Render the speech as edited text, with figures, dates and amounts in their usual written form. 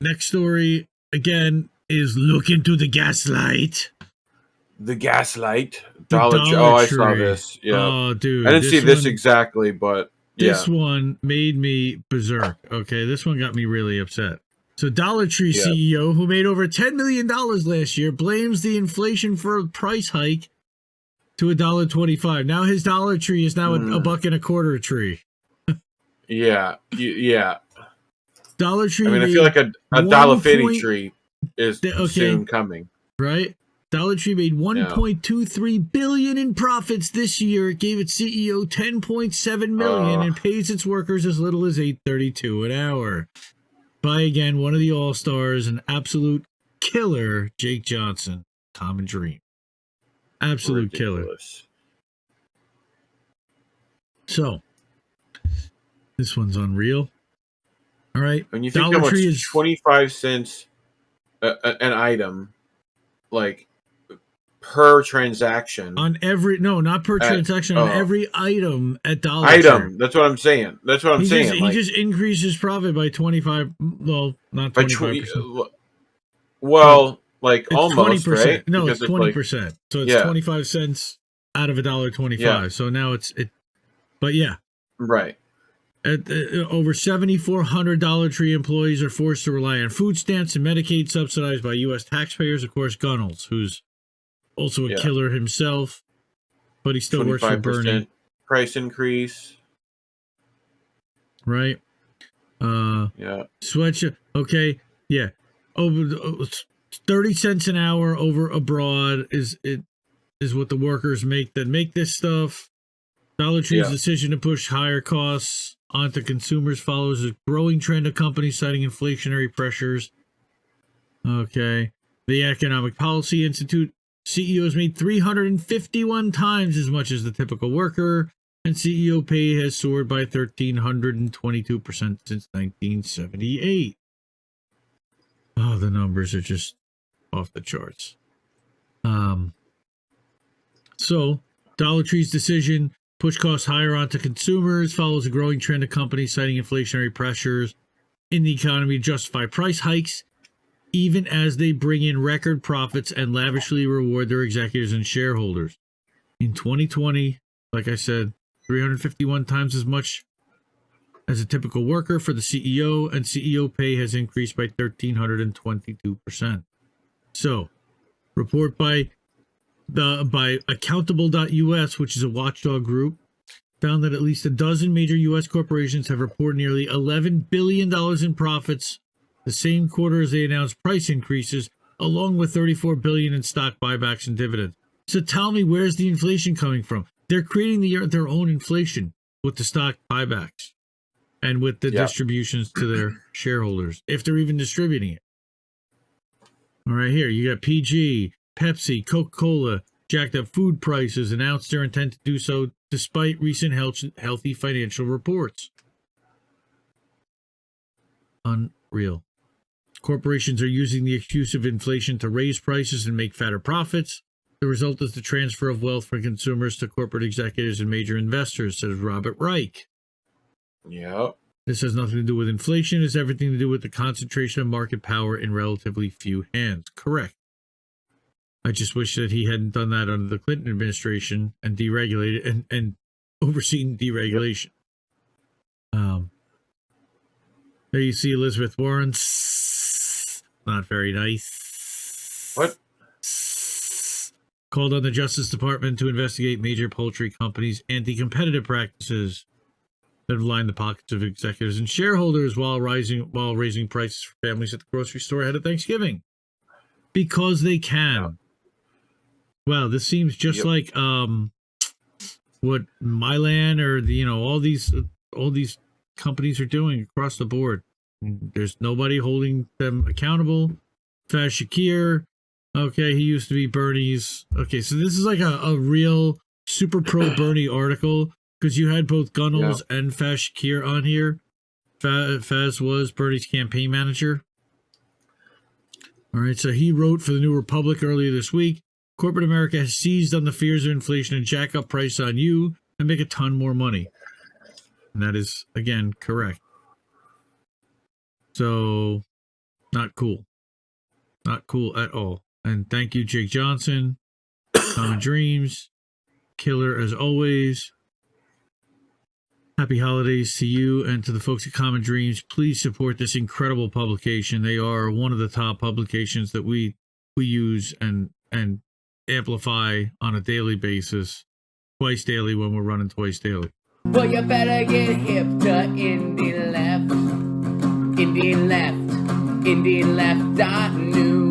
Next story, again, is look into the gaslight. The gaslight. The Dollar Tree. Dollar Oh, I saw Tree. this. Yeah. Oh, dude. I didn't see this one, exactly, but this yeah. one made me berserk. Okay, this one got me really upset. So Dollar Tree Yeah. CEO, who made over $10 million last year, blames the inflation for a price hike to $1.25. Now his Dollar Tree is now a buck and a quarter tree. Yeah. Yeah. Dollar Tree. I mean, I feel like a $1.50 tree is soon coming. Right? Dollar Tree made $1.23 billion in profits this year. It gave its CEO $10.7 million and pays its workers as little as $8.32 an hour. By again, one of the all-stars, an absolute killer, Jake Johnson, CommonDreams. Absolute Ridiculous. Killer. So, this one's unreal. All right. When you think Dollar Tree is 25 cents an item, like per transaction on every not per transaction, on every item at Dollar Tree. That's what I'm saying. He just increases profit by 25. Well, not 25%. Well, like almost 20%. right? No, because it's 20%. So it's 25 cents out of $1.25. Yeah. So now it's. But yeah. Right. Over 7,400 Dollar Tree employees are forced to rely on food stamps and Medicaid subsidized by U.S. taxpayers. Of course, Gunnels, who's also a killer himself, but he still works for Bernie. Price increase. Right? Sweatshop. Okay. Yeah. Over 30 cents an hour over abroad is what the workers make that make this stuff. Dollar Tree's decision to push higher costs onto consumers follows a growing trend of companies citing inflationary pressures. Okay. The Economic Policy Institute CEOs made 351 times as much as the typical worker, and CEO pay has soared by 1,322% since 1978. Oh, the numbers are just off the charts. So, Dollar Tree's decision push costs higher onto consumers follows a growing trend of companies citing inflationary pressures in the economy to justify price hikes, even as they bring in record profits and lavishly reward their executives and shareholders. In 2020, like I said, 351 times as much as a typical worker for the CEO, and CEO pay has increased by 1,322%. So, report by Accountable.us, which is a watchdog group, found that at least a dozen major U.S. corporations have reported nearly $11 billion in profits the same quarter as they announced price increases, along with $34 billion in stock buybacks and dividends. So tell me, where's the inflation coming from? They're creating their own inflation with the stock buybacks and with the distributions to their shareholders, if they're even distributing it. All right, here you got PG, Pepsi, Coca-Cola, jacked up food prices, announced their intent to do so despite recent healthy financial reports. Unreal. Corporations are using the excuse of inflation to raise prices and make fatter profits. The result is the transfer of wealth from consumers to corporate executives and major investors, says Robert Reich. Yep. This has nothing to do with inflation. It has everything to do with the concentration of market power in relatively few hands. Correct. I just wish that he hadn't done that under the Clinton administration and deregulated and overseen deregulation. There you see Elizabeth Warren. Not very nice. What? Called on the Justice Department to investigate major poultry companies' anti-competitive practices that have lined the pockets of executives and shareholders while raising prices for families at the grocery store ahead of Thanksgiving. Because they can. Wow, this seems just like what Mylan or all these companies are doing across the board. There's nobody holding them accountable. Faz Shakir, okay, he used to be Bernie's. Okay, so this is like a real super pro Bernie article because you had both Gunnels and Faz Shakir on here. Faz was Bernie's campaign manager. All right, so he wrote for the New Republic earlier this week. Corporate America has seized on the fears of inflation and jack up price on you and make a ton more money. And that is, again, correct. So Not cool. Not cool at all. And thank you, Jake Johnson, Common Dreams, killer as always. Happy holidays to you and to the folks at Common Dreams. Please support this incredible publication. They are one of the top publications that we use and amplify on a daily basis, twice daily when we're running twice daily. Well, you better get hip to indie left, indie left, indie left.news.